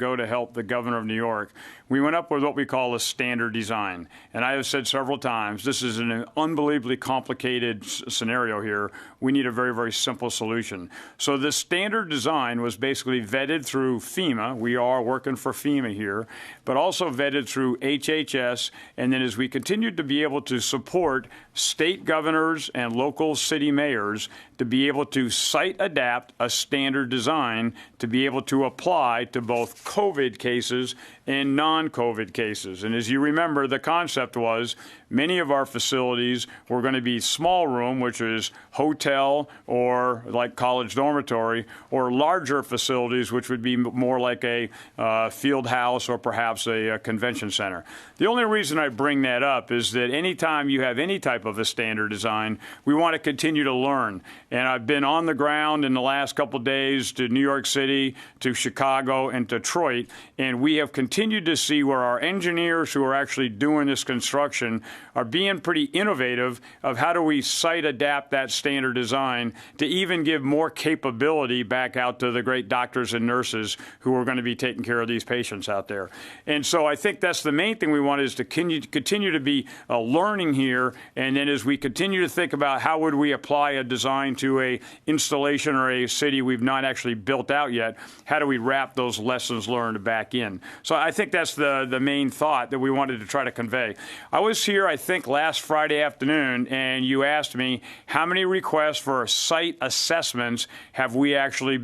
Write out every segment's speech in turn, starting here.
ago to help the governor of New York, we went up with what we call a standard design. And I have said several times, this is an unbelievably complicated scenario here. We need a very, very simple solution. So the standard design was basically vetted through FEMA. We are working for FEMA here, but also vetted through HHS. And then as we continued to be able to support state governors and local city mayors to be able to site adapt a standard design to be able to apply to both COVID cases and non-COVID cases. And as you remember, the concept was many of our facilities were going to be small room, which is hotel or like college dormitory, or larger facilities, which would be more like a field house or perhaps a convention center. The only reason I bring that up is that anytime you have any type of a standard design, we want to continue to learn. And I've been on the ground in the last couple of days to New York City, to Chicago, and Detroit, and we have continued to see where our engineers who are actually doing this construction are being pretty innovative of how do we site adapt that standard design to even give more capability back out to the great doctors and nurses who are going to be taking care of these patients out there. And so I think that's the main thing we want is to continue to be learning here, and then as we continue to think about how would we apply a design to a installation or a city we've not actually built out yet, how do we wrap those lessons learned back in? So I think that's the main thought that we wanted to try to convey. I was here, I think, last Friday afternoon, and you asked me how many requests for site assessments have we actually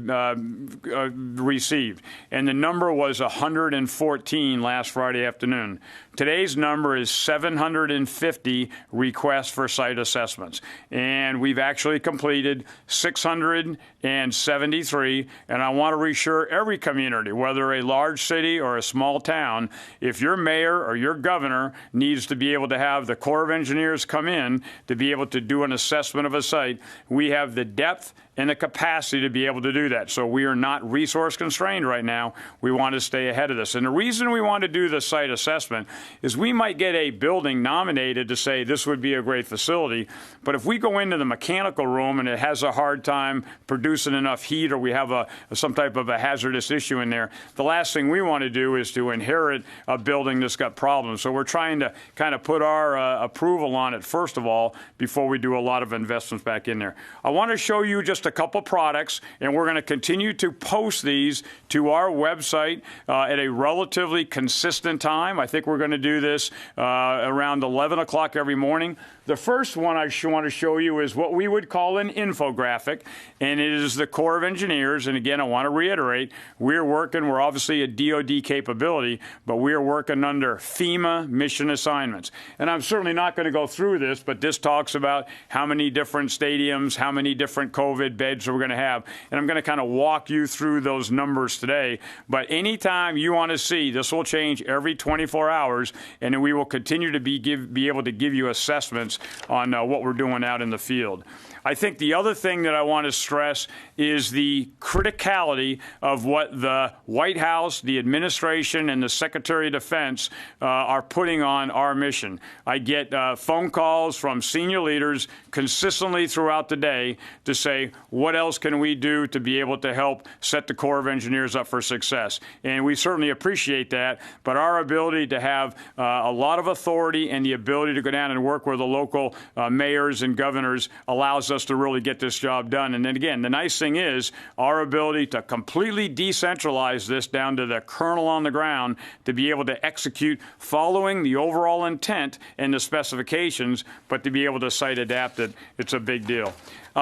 received. And the number was 114 last Friday afternoon. Today's number is 750 requests for site assessments. And we've actually completed 673. And I want to reassure every community, whether a large city or a small town, if your mayor or your governor needs to be able to have the Corps of Engineers come in to be able to do an assessment of a site, we have the depth and the capacity to be able to do that. So we are not resource constrained right now. We want to stay ahead of this. And the reason we want to do the site assessment is we might get a building nominated to say this would be a great facility, but if we go into the mechanical room and it has a hard time producing enough heat or we have some type of a hazardous issue in there, the last thing we want to do is to inherit a building that's got problems. So we're trying to kind of put our approval on it first of all before we do a lot of investments back in there. I want to show you just a couple products, and we're going to continue to post these to our website at a relatively consistent time. I think we're going to do this around 11 o'clock every morning. The first one I want to show you is what we would call an infographic, and it is the Corps of Engineers. And again, I want to reiterate, we're obviously a DoD capability, but we are working under FEMA mission assignments. And I'm certainly not going to go through this, but this talks about how many different stadiums, how many different COVID beds we're going to have. And I'm going to kind of walk you through those numbers today. But anytime you want to see, this will change every 24 hours, and then we will continue to be able to give you assessments on what we're doing out in the field. I think the other thing that I want to stress is the criticality of what the White House, the administration, and the Secretary of Defense are putting on our mission. I get phone calls from senior leaders consistently throughout the day to say, what else can we do to be able to help set the Corps of Engineers up for success? And we certainly appreciate that, but our ability to have a lot of authority and the ability to go down and work with the local mayors and governors allows us to really get this job done. And then again, the nice thing is our ability to completely decentralize this down to the colonel on the ground to be able to execute following the overall intent and the specifications, but to be able to site adapt it, it's a big deal.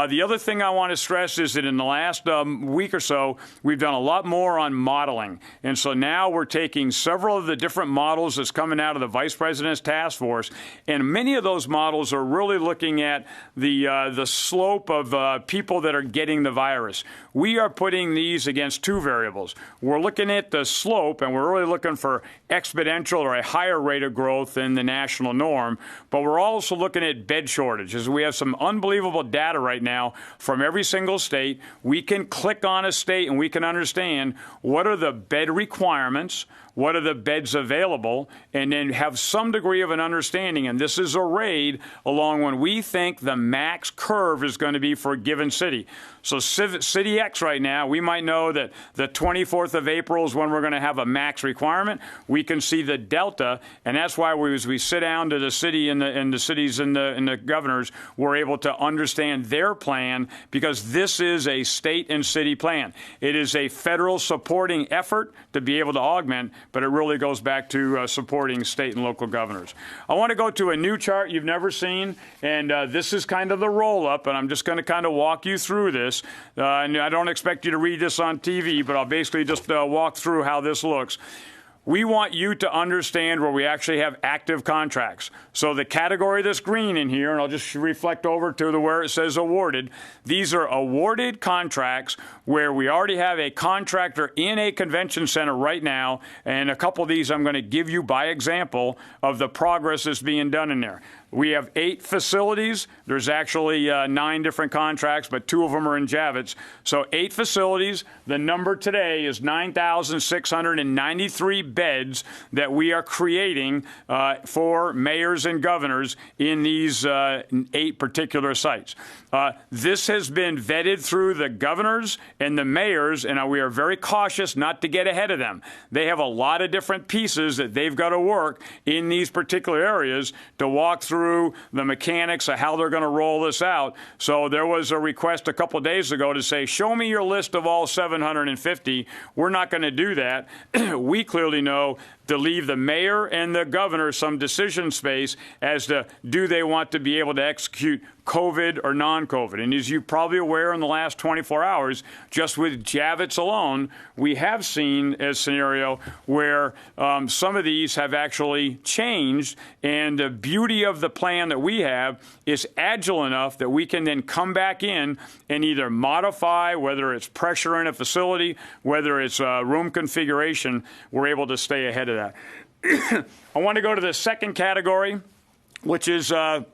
The other thing I want to stress is that in the last week or so, we've done a lot more on modeling. And so now we're taking several of the different models that's coming out of the Vice President's task force, and many of those models are really looking at the slope of people that are getting the virus. We are putting these against two variables. We're looking at the slope, and we're really looking for exponential or a higher rate of growth than the national norm, but we're also looking at bed shortages. We have some unbelievable data right now from every single state. We can click on a state and we can understand what are the bed requirements, what are the beds available, and then have some degree of an understanding. And this is arrayed along when we think the max curve is going to be for a given city. So City X right now, we might know that the 24th of April is when we're going to have a max requirement. We can see the delta, and that's why as we sit down to the city and the cities and the governors, we're able to understand their plan, because this is a state and city plan. It is a federal supporting effort to be able to augment, but it really goes back to supporting state and local governors. I want to go to a new chart you've never seen, and this is kind of the roll-up, and I'm just going to kind of walk you through this. And I don't expect you to read this on TV, but I'll basically just walk through how this looks. We want you to understand where we actually have active contracts. So the category that's green in here, and I'll just reflect over to where it says awarded, these are awarded contracts where we already have a contractor in a convention center right now, and a couple of these I'm going to give you by example of the progress that's being done in there. We have 8 facilities. There's actually 9 different contracts, but 2 of them are in Javits. So 8 facilities. The number today is 9,693 beds that we are creating for mayors and governors in these 8 particular sites. This has been vetted through the governors and the mayors, and we are very cautious not to get ahead of them. They have a lot of different pieces that they've got to work in these particular areas to walk through the mechanics of how they're going to roll this out. So there was a request a couple of days ago to say, show me your list of all 750. We're not going to do that. We clearly know to leave the mayor and the governor some decision space as to do they want to be able to execute COVID or non-COVID. And as you're probably aware, in the last 24 hours, just with Javits alone, we have seen a scenario where some of these have actually changed. And the beauty of the plan that we have is agile enough that we can then come back in and either modify, whether it's pressure in a facility, whether it's room configuration, we're able to stay ahead of that. I want to go to the second category, which is the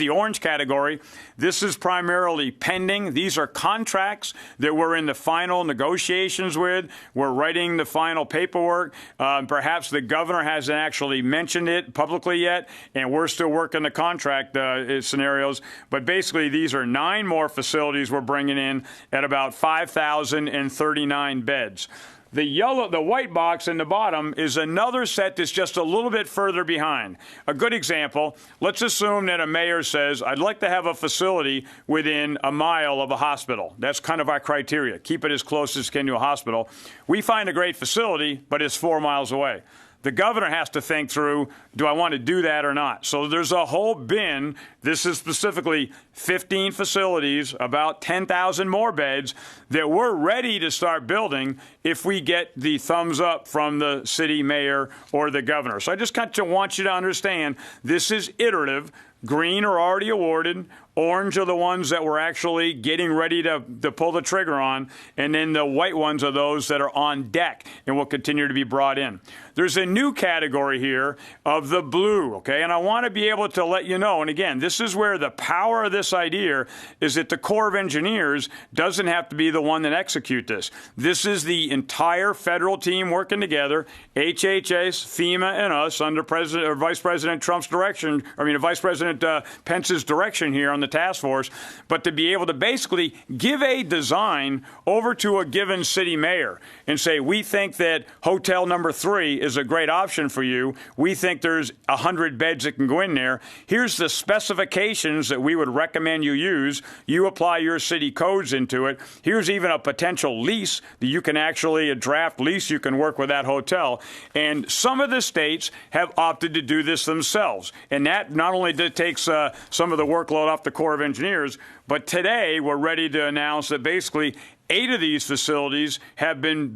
orange category. This is primarily pending. These are contracts that we're in the final negotiations with. We're writing the final paperwork. Perhaps the governor hasn't actually mentioned it publicly yet, and we're still working the contract scenarios. But basically, these are 9 more facilities we're bringing in at about 5,039 beds. The white box in the bottom is another set that's just a little bit further behind. A good example, let's assume that a mayor says, I'd like to have a facility within a mile of a hospital. That's kind of our criteria. Keep it as close as you can to a hospital. We find a great facility, but it's 4 miles away. The governor has to think through, do I want to do that or not? So there's a whole bin. This is specifically 15 facilities, about 10,000 more beds that we're ready to start building if we get the thumbs up from the city mayor or the governor. So I just kind of want you to understand this is iterative. Green are already awarded. Orange are the ones that we're actually getting ready to pull the trigger on. And then the white ones are those that are on deck and will continue to be brought in. There's a new category here of the blue, okay? And I want to be able to let you know, and again, this is where the power of this idea is that the Corps of Engineers doesn't have to be the one that execute this. This is the entire federal team working together, HHS, FEMA, and us under Vice President Trump's direction, Vice President Pence's direction here on the task force, but to be able to basically give a design over to a given city mayor and say, we think that hotel number 3 is a great option for you. We think there's 100 beds that can go in there. Here's the specifications that we would recommend you use. You apply your city codes into it. Here's even a potential lease that you can actually, a draft lease you can work with that hotel. And some of the states have opted to do this themselves. And that not only takes some of the workload off the Corps of Engineers, but today we're ready to announce that basically 8 of these facilities have been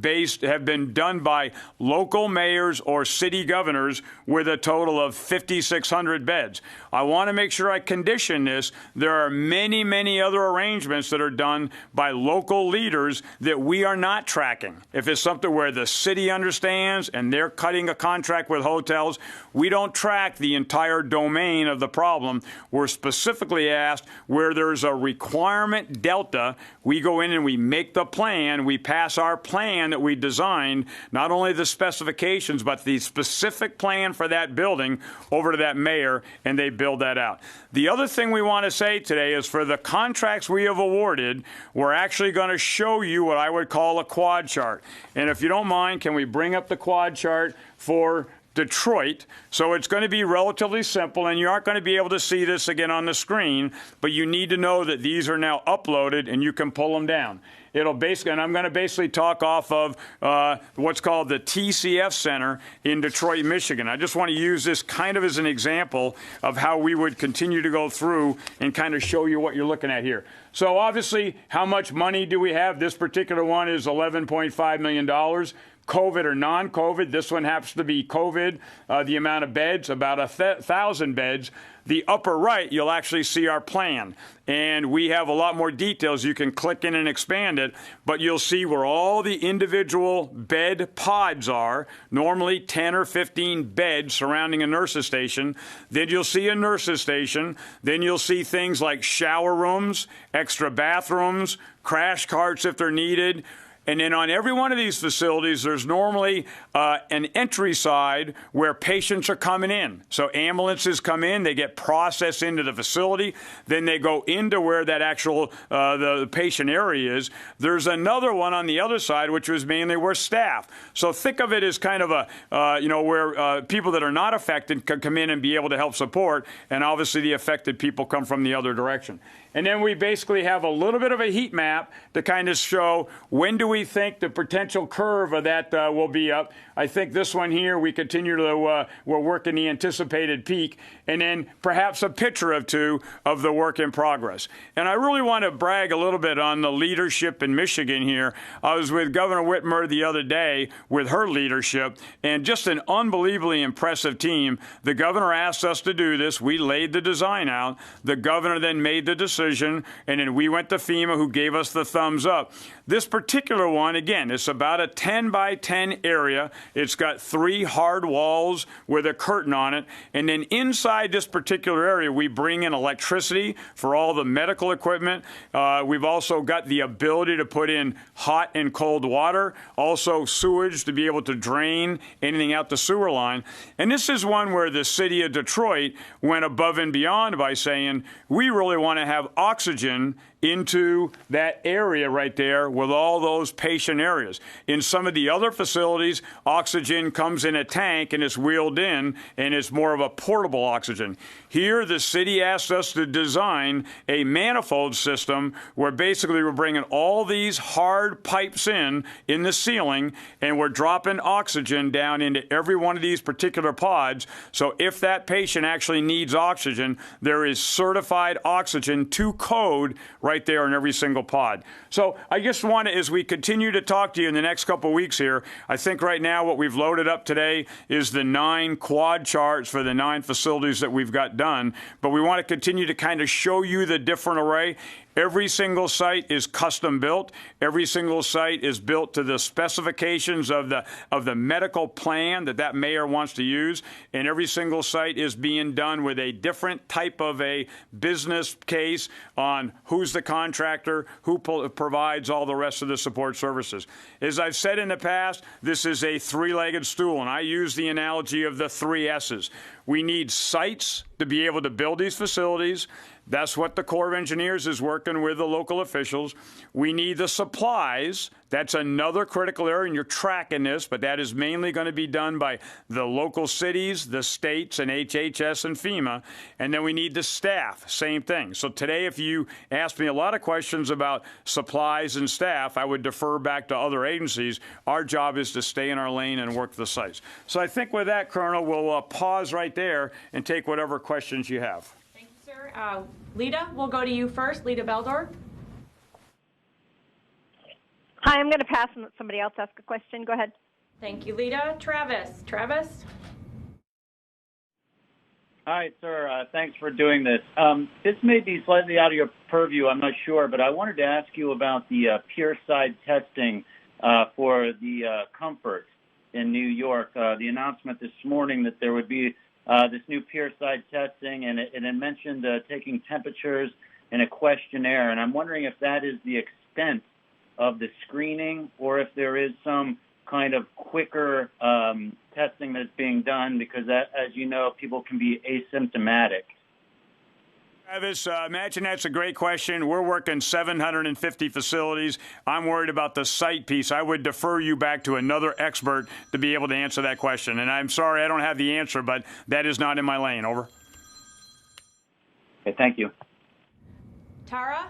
done by local mayors or city governors with a total of 5,600 beds. I want to make sure I condition this. There are many, many other arrangements that are done by local leaders that we are not tracking. If it's something where the city understands and they're cutting a contract with hotels, we don't track the entire domain of the problem. We're specifically asked where there's a requirement delta, we go in and we make make the plan. We pass our plan that we designed, not only the specifications, but the specific plan for that building over to that mayor, and they build that out. The other thing we want to say today is for the contracts we have awarded, we're actually going to show you what I would call a quad chart. And if you don't mind, can we bring up the quad chart for Detroit? So it's going to be relatively simple, and you aren't going to be able to see this again on the screen, but you need to know that these are now uploaded and you can pull them down. It'll basically, and I'm going to basically talk off of what's called the TCF Center in Detroit, Michigan. I just want to use this kind of as an example of how we would continue to go through and kind of show you what you're looking at here. So obviously, how much money do we have? This particular one is $11.5 million. COVID or non-COVID, this one happens to be COVID. The amount of beds, about 1,000 beds. The upper right, you'll actually see our plan. And we have a lot more details. You can click in and expand it, but you'll see where all the individual bed pods are, normally 10 or 15 beds surrounding a nurse's station. Then you'll see a nurse's station. Then you'll see things like shower rooms, extra bathrooms, crash carts if they're needed. And then on every one of these facilities, there's normally an entry side where patients are coming in. So ambulances come in, they get processed into the facility, then they go into where that actual the patient area is. There's another one on the other side, which was mainly where staff. So think of it as kind of a, where people that are not affected can come in and be able to help support, and obviously the affected people come from the other direction. And then we basically have a little bit of a heat map to kind of show when do we think the potential curve of that will be up. I think this one here, we continue to, we're working the anticipated peak, and then perhaps a picture or two of the work in progress. And I really want to brag a little bit on the leadership in Michigan here. I was with Governor Whitmer the other day with her leadership, and just an unbelievably impressive team. The governor asked us to do this. We laid the design out. The governor then made the decision, and then we went to FEMA, who gave us the thumbs up. This particular one, again, it's about a 10 by 10 area. It's got 3 hard walls with a curtain on it. And then inside this particular area, we bring in electricity for all the medical equipment. We've also got the ability to put in hot and cold water, also sewage to be able to drain anything out the sewer line. And this is one where the city of Detroit went above and beyond by saying, we really want to have oxygen into that area right there with all those patient areas. In some of the other facilities, oxygen comes in a tank and it's wheeled in, and it's more of a portable oxygen. Here, the city asked us to design a manifold system where basically we're bringing all these hard pipes in the ceiling, and we're dropping oxygen down into every one of these particular pods. So if that patient actually needs oxygen, there is certified oxygen to code right there in every single pod. So I just want to, as we continue to talk to you in the next couple of weeks here, I think right now what we've loaded up today is the 9 quad charts for the 9 facilities that we've got done. But we want to continue to kind of show you the different array. Every single site is custom built. Every single site is built to the specifications of the medical plan that mayor wants to use. And every single site is being done with a different type of a business case on who's the contractor, who provides all the rest of the support services. As I've said in the past, this is a 3-legged stool, and I use the analogy of the 3 S's. We need sites to be able to build these facilities. That's what the Corps of Engineers is working with the local officials. We need the supplies. That's another critical area, and you're tracking this, but that is mainly going to be done by the local cities, the states, and HHS and FEMA. And then we need the staff, same thing. So today, if you ask me a lot of questions about supplies and staff, I would defer back to other agencies. Our job is to stay in our lane and work the sites. So I think with that, Colonel, we'll pause right there and take whatever questions you have. Thank you, sir. Lita, we'll go to you first. Lita Beldor. Hi, I'm going to pass and let somebody else ask a question. Go ahead. Thank you, Lita. Travis. Travis? Hi, sir. Thanks for doing this. This may be slightly out of your purview, I'm not sure, but I wanted to ask you about the pier side testing for the Comfort in New York. The announcement this morning that there would be this new pier side testing, and it mentioned taking temperatures and a questionnaire, and I'm wondering if that is the extent of the screening, or if there is some kind of quicker testing that's being done, because that, as you know, people can be asymptomatic. Travis, imagine that's a great question. We're working 750 facilities. I'm worried about the site piece. I would defer you back to another expert to be able to answer that question. And I'm sorry I don't have the answer, but that is not in my lane. Over. Okay, thank you. Tara?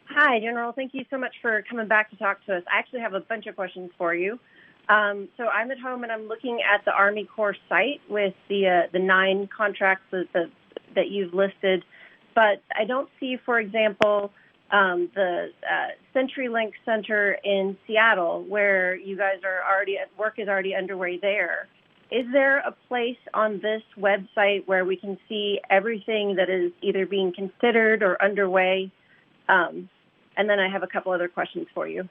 Hi, General. Thank you so much for coming back to talk to us. I actually have a bunch of questions for you. So I'm at home and I'm looking at the Army Corps site with the 9 contracts that you've listed, but I don't see, for example, the CenturyLink Center in Seattle, where you guys are work is already underway there. Is there a place on this website where we can see everything that is either being considered or underway? And then I have a couple other questions for you.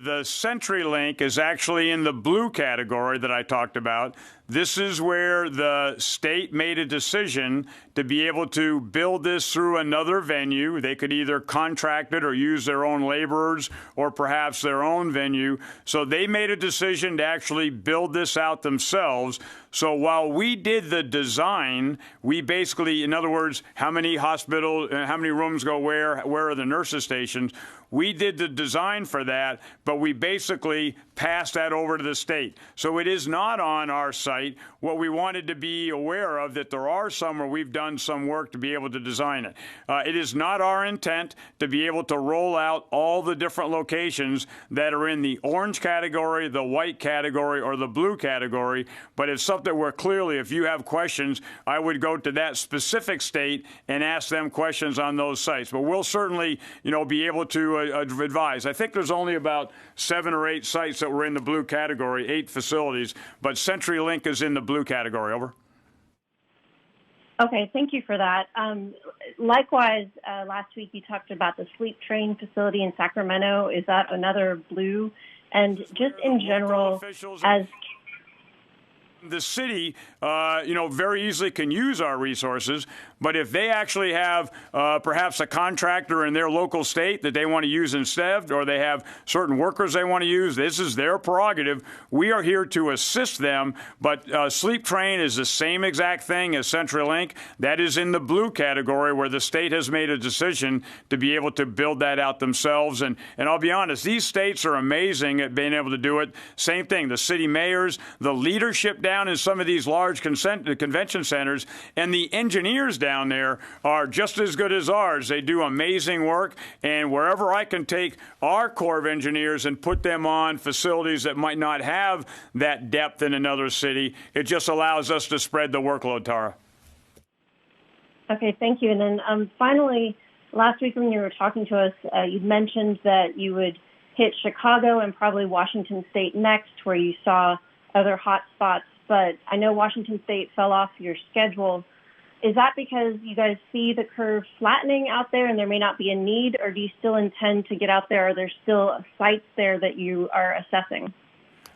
The CenturyLink is actually in the blue category that I talked about. This is where the state made a decision to be able to build this through another venue. They could either contract it or use their own laborers or perhaps their own venue. So they made a decision to actually build this out themselves. So while we did the design, we basically, in other words, how many rooms go where are the nurses stations, we did the design for that, but we basically passed that over to the state. So it is not on our site. What we wanted to be aware of, that there are some where we've done some work to be able to design it. It is not our intent to be able to roll out all the different locations that are in the orange category, the white category, or the blue category, but it's something where clearly if you have questions, I would go to that specific state and ask them questions on those sites. But we'll certainly, be able to advise. I think there's only about 7 or 8 sites that were in the blue category, 8 facilities, but CenturyLink is in the blue category. Over. Okay, thank you for that. Likewise, last week you talked about the sleep train facility in Sacramento. Is that another blue? And just in general, as the city, very easily can use our resources, but if they actually have perhaps a contractor in their local state that they want to use instead, or they have certain workers they want to use, this is their prerogative. We are here to assist them, but Sleep Train is the same exact thing as CenturyLink. That is in the blue category, where the state has made a decision to be able to build that out themselves. And I'll be honest, these states are amazing at being able to do it. Same thing, the city mayors, the leadership down in some of these large convention centers, and the engineers down there are just as good as ours. They do amazing work, and wherever I can take our Corps of Engineers and put them on facilities that might not have that depth in another city, it just allows us to spread the workload, Tara. Okay, thank you. And then finally, last week when you were talking to us, you mentioned that you would hit Chicago and probably Washington State next, where you saw other hot spots. But I know Washington State fell off your schedule. Is that because you guys see the curve flattening out there and there may not be a need, or do you still intend to get out there? Are there still sites there that you are assessing?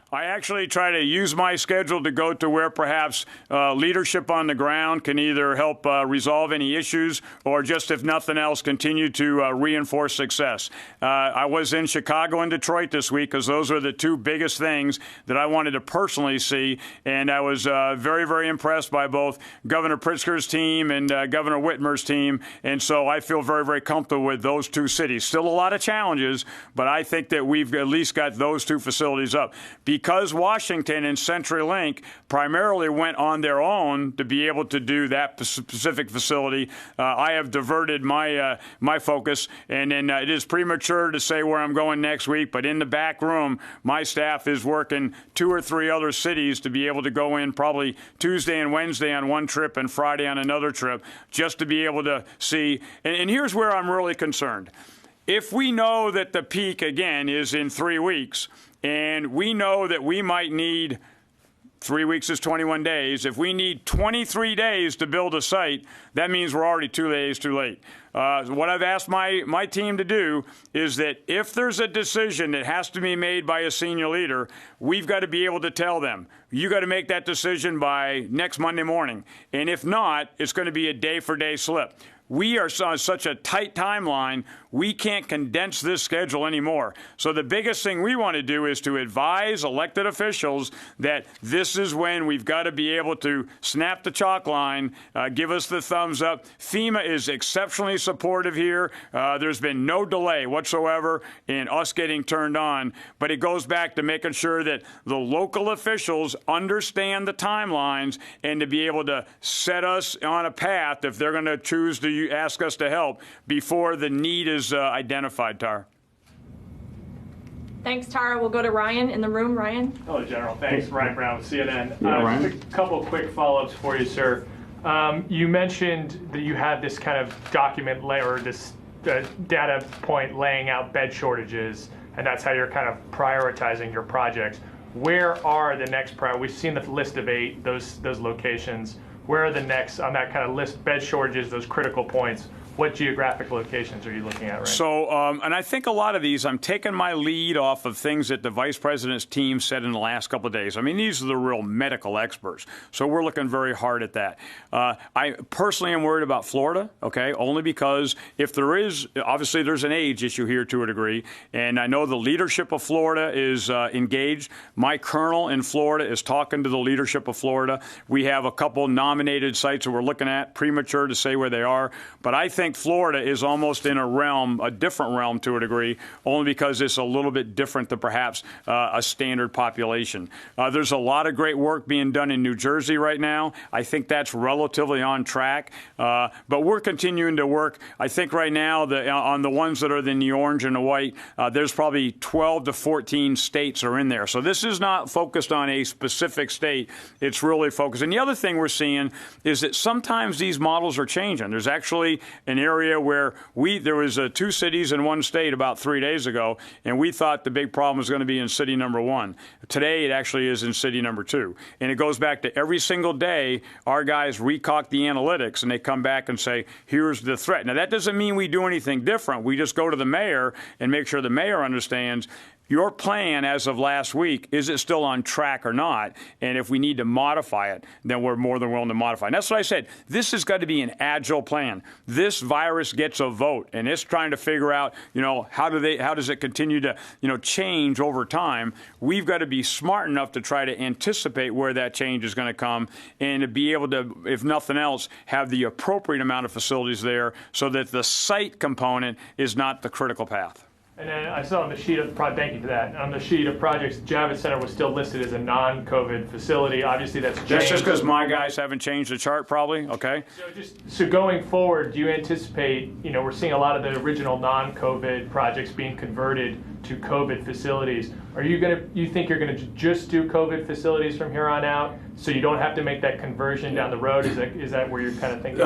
I actually try to use my schedule to go to where perhaps leadership on the ground can either help resolve any issues or just, if nothing else, continue to reinforce success. I was in Chicago and Detroit this week because those are the 2 biggest things that I wanted to personally see, and I was very, very impressed by both Governor Pritzker's team and Governor Whitmer's team, and so I feel very, very comfortable with those 2 cities. Still a lot of challenges, but I think that we've at least got those 2 facilities up. Because Washington and CenturyLink primarily went on their own to be able to do that specific facility, I have diverted my focus, and then it is premature to say where I'm going next week, but in the back room, my staff is working 2 or 3 other cities to be able to go in probably Tuesday and Wednesday on one trip and Friday on another trip, just to be able to see. And here's where I'm really concerned. If we know that the peak, again, is in 3 weeks, and we know that we might need 3 weeks is 21 days. If we need 23 days to build a site, that means we're already 2 days too late. What I've asked my team to do is that if there's a decision that has to be made by a senior leader, we've got to be able to tell them, you got to make that decision by next Monday morning. And if not, it's going to be a day-for-day slip. we are on such a tight timeline, we can't condense this schedule anymore. So the biggest thing we want to do is to advise elected officials that this is when we've got to be able to snap the chalk line, give us the thumbs up. FEMA is exceptionally supportive here. There's been no delay whatsoever in us getting turned on, but it goes back to making sure that the local officials understand the timelines and to be able to set us on a path if they're going to choose to ask us to help before the need is identified, Tara. Thanks, Tara. We'll go to Ryan in the room. Ryan. Hello, General. Thanks. Ryan Brown with CNN. Ryan. Just a couple quick follow-ups for you, sir. You mentioned that you had this kind of document or this data point laying out bed shortages, and that's how you're kind of prioritizing your projects. Where are the next priorities? We've seen the list of 8, those locations. Where are the next on that kind of list, bed shortages, those critical points? What geographic locations are you looking at right now? So, and I think a lot of these, I'm taking my lead off of things that the vice president's team said in the last couple of days. I mean, these are the real medical experts. So we're looking very hard at that. I personally am worried about Florida, okay, only because if there is, obviously there's an age issue here to a degree, and I know the leadership of Florida is engaged. My colonel in Florida is talking to the leadership of Florida. We have a couple nominated sites that we're looking at, premature to say where they are, but I think Florida is almost in a different realm to a degree, only because it's a little bit different than perhaps a standard population. There's a lot of great work being done in New Jersey right now. I think that's relatively on track, but we're continuing to work. I think right now on the ones that are in the orange and the white, there's probably 12 to 14 states are in there. So this is not focused on a specific state. It's really focused. And the other thing we're seeing is that sometimes these models are changing. There's actually an area where there was 2 cities in one state about 3 days ago, and we thought the big problem was going to be in city number 1. Today, it actually is in city number 2. And it goes back to every single day, our guys recock the analytics, and they come back and say, here's the threat. Now, that doesn't mean we do anything different. We just go to the mayor and make sure the mayor understands your plan as of last week, is it still on track or not? And if we need to modify it, then we're more than willing to modify. And that's what I said. This has got to be an agile plan. This virus gets a vote, and it's trying to figure out, how does it continue to, change over time? We've got to be smart enough to try to anticipate where that change is going to come and to be able to, if nothing else, have the appropriate amount of facilities there so that the site component is not the critical path. And then I saw on the sheet of thank you for that. On the sheet of projects, Javits Center was still listed as a non-COVID facility. Obviously, that's changed. That's just because my guys haven't changed the chart, probably. Okay. So going forward, do you anticipate? We're seeing a lot of the original non-COVID projects being converted to COVID facilities. You think you're going to just do COVID facilities from here on out, so you don't have to make that conversion down the road? Is that where you're kind of thinking?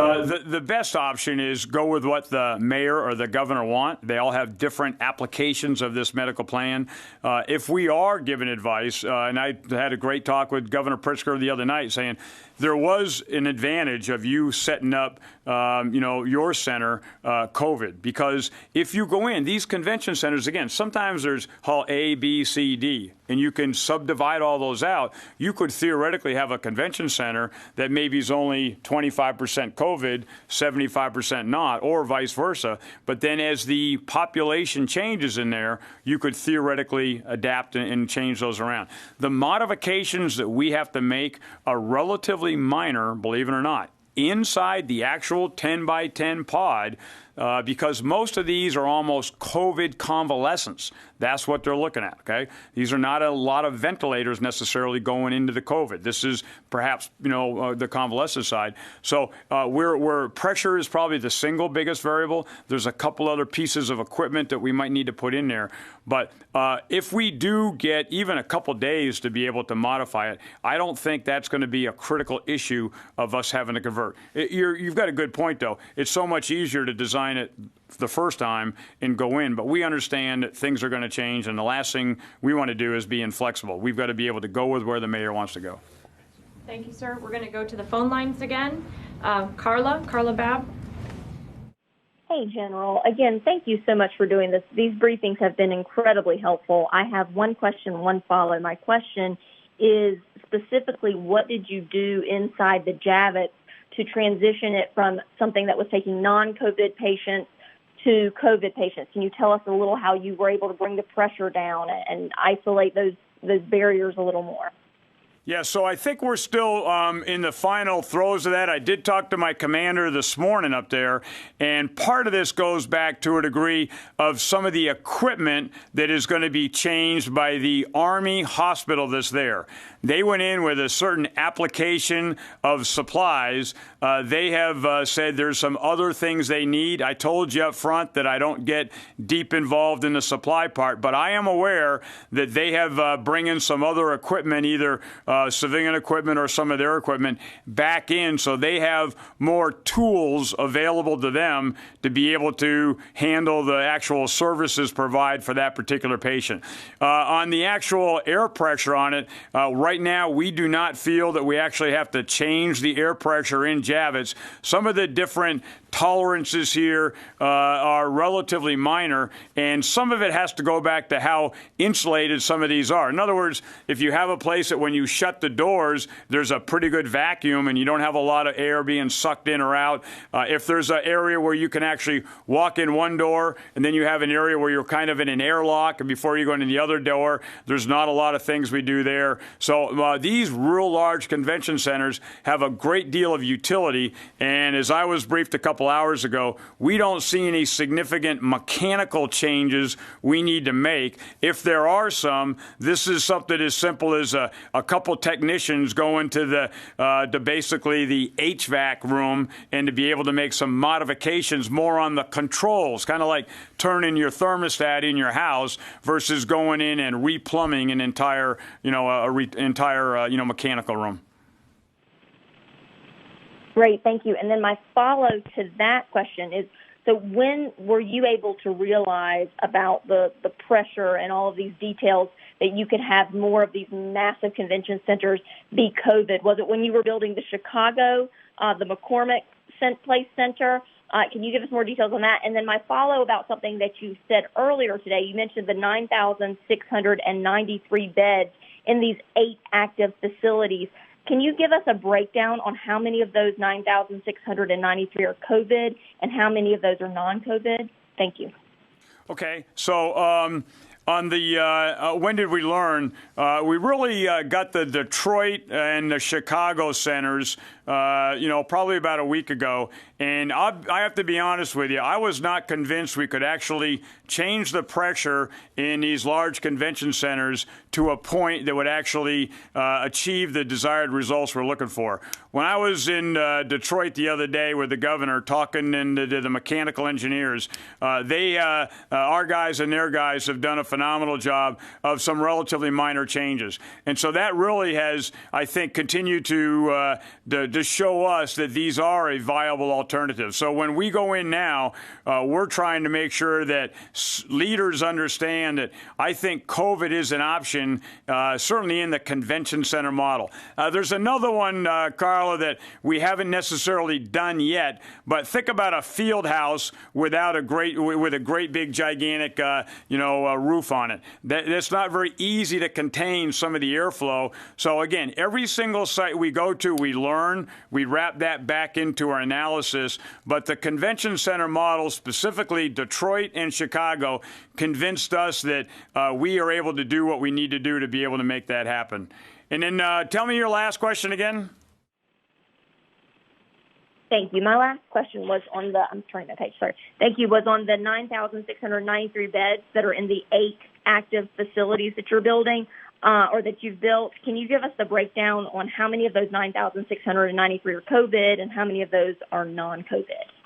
The best option is go with what the mayor or the governor want. They all have different applications of this medical plan. If we are given advice, and I had a great talk with Governor Pritzker the other night saying there was an advantage of you setting up, your center COVID, because if you go in, these convention centers, again, sometimes there's hall A, B, C, D, and you can subdivide all those out. You could theoretically have a convention center that maybe is only 25% COVID, 75% not, or vice versa. But then as the population changes in there, you could theoretically adapt and change those around. The modifications that we have to make are relatively minor, believe it or not, inside the actual 10 by 10 pod, because most of these are almost COVID convalescents. That's what they're looking at, okay? These are not a lot of ventilators necessarily going into the COVID. This is perhaps, the convalescent side. So where pressure is probably the single biggest variable. There's a couple other pieces of equipment that we might need to put in there. But if we do get even a couple days to be able to modify it, I don't think that's going to be a critical issue of us having to convert. You've got a good point, though. It's so much easier to design it the first time and go in, but we understand that things are going to change, and the last thing we want to do is be inflexible. We've got to be able to go with where the mayor wants to go. Thank you, sir. We're going to go to the phone lines again. Carla Babb. Hey, General. Again, thank you so much for doing this. These briefings have been incredibly helpful. I have one question, one follow. My question is specifically, what did you do inside the Javits to transition it from something that was taking non-COVID patients to COVID patients. Can you tell us a little how you were able to bring the pressure down and isolate those barriers a little more? Yeah, so I think we're still in the final throes of that. I did talk to my commander this morning up there, and part of this goes back to a degree of some of the equipment that is going to be changed by the Army hospital that's there. They went in with a certain application of supplies. They have said there's some other things they need. I told you up front that I don't get deep involved in the supply part, but I am aware that they have bringing some other equipment, either civilian equipment or some of their equipment, back in, so they have more tools available to them to be able to handle the actual services provided for that particular patient. On the actual air pressure on it, right now we do not feel that we actually have to change the air pressure in Javits. Some of the different tolerances here are relatively minor, and some of it has to go back to how insulated some of these are. In other words, if you have a place that when you shut the doors, there's a pretty good vacuum and you don't have a lot of air being sucked in or out. If there's an area where you can actually walk in one door and then you have an area where you're kind of in an airlock, and before you go into the other door, there's not a lot of things we do there. So these real large convention centers have a great deal of utility, and as I was briefed a couple hours ago, we don't see any significant mechanical changes we need to make. If there are some, this is something as simple as a couple technicians go into the basically the HVAC room and to be able to make some modifications more on the controls, kind of like turning your thermostat in your house versus going in and replumbing an entire mechanical room. Great, thank you. And then my follow to that question is, so when were you able to realize about the pressure and all of these details that you could have more of these massive convention centers be COVID? Was it when you were building the Chicago, the McCormick Place Center? Can you give us more details on that? And then my follow about something that you said earlier today, you mentioned the 9,693 beds in these 8 active facilities. Can you give us a breakdown on how many of those 9,693 are COVID and how many of those are non-COVID? Thank you. Okay, so on the when did we learn? We really got the Detroit and the Chicago centers, probably about a week ago. And I have to be honest with you, I was not convinced we could actually change the pressure in these large convention centers to a point that would actually achieve the desired results we're looking for. When I was in Detroit the other day with the governor talking to the mechanical engineers, our guys and their guys have done a phenomenal job of some relatively minor changes. And so that really has, I think, continued to show us that these are a viable alternative. So when we go in now, we're trying to make sure that leaders understand that I think COVID is an option, certainly in the convention center model. There's another one, Carla, that we haven't necessarily done yet, but think about a field house with a great big gigantic roof on it. That's not very easy to contain some of the airflow. So again, every single site we go to, we learn, we wrap that back into our analysis. But the convention center model, specifically Detroit and Chicago, convinced us that we are able to do what we need to do to be able to make that happen. And then tell me your last question again. Thank you. My last question was on I'm turning my page, sorry. Thank you, was on the 9,693 beds that are in the 8 active facilities that you're building. Or that you've built. Can you give us the breakdown on how many of those 9,693 are COVID and how many of those are non-COVID?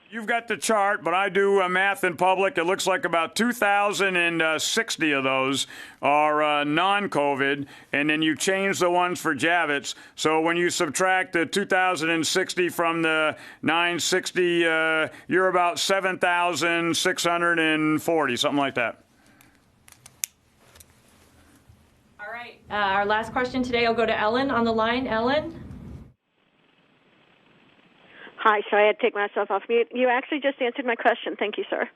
You've got the chart, but I do math in public. It looks like about 2,060 of those are non-COVID, and then you change the ones for Javits. So when you subtract the 2,060 from the 960, you're about 7,640, something like that. All right. Our last question today will go to Ellen on the line. Ellen? Hi. Sorry, I had to take myself off mute. You actually just answered my question. Thank you, sir.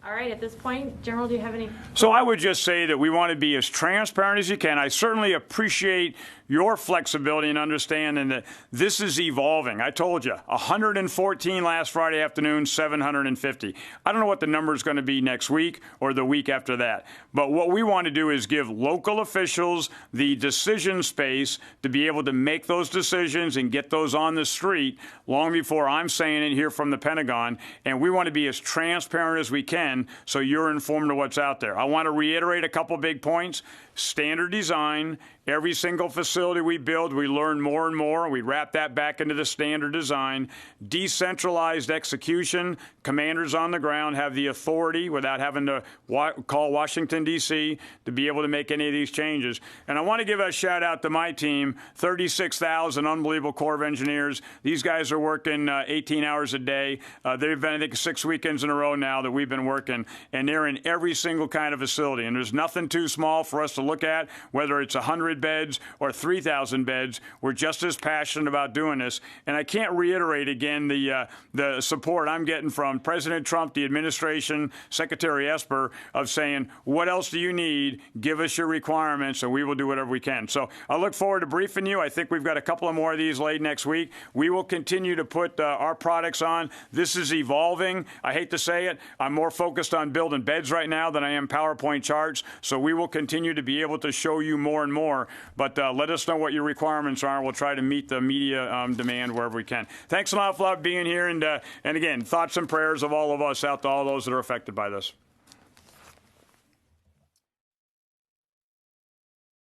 All right. At this point, General, do you have any? So I would just say that we want to be as transparent as you can. I certainly appreciate your flexibility and understanding that this is evolving. I told you, 114 last Friday afternoon, 750. I don't know what the number is going to be next week or the week after that. But what we want to do is give local officials the decision space to be able to make those decisions and get those on the street long before I'm saying it here from the Pentagon. And we want to be as transparent as we can so you're informed of what's out there. I want to reiterate a couple big points. Standard design. Every single facility we build, we learn more and more. We wrap that back into the standard design. Decentralized execution. Commanders on the ground have the authority without having to call Washington, D.C. to be able to make any of these changes. And I want to give a shout out to my team, 36,000 unbelievable Corps of Engineers. These guys are working 18 hours a day. They've been, I think, 6 weekends in a row now that we've been working, and they're in every single kind of facility. And there's nothing too small for us to look at, whether it's 100 beds or 3,000 beds. We're just as passionate about doing this. And I can't reiterate again the support I'm getting from President Trump, the administration, Secretary Esper, of saying, what else do you need? Give us your requirements, and we will do whatever we can. So I look forward to briefing you. I think we've got a couple of more of these laid next week. We will continue to put our products on. This is evolving. I hate to say it. I'm more focused on building beds right now than I am PowerPoint charts. So we will continue to be able to show you more and more. But let us know what your requirements are. We'll try to meet the media demand wherever we can. Thanks a lot for being here. And again, thoughts and prayers of all of us out to all those that are affected by this.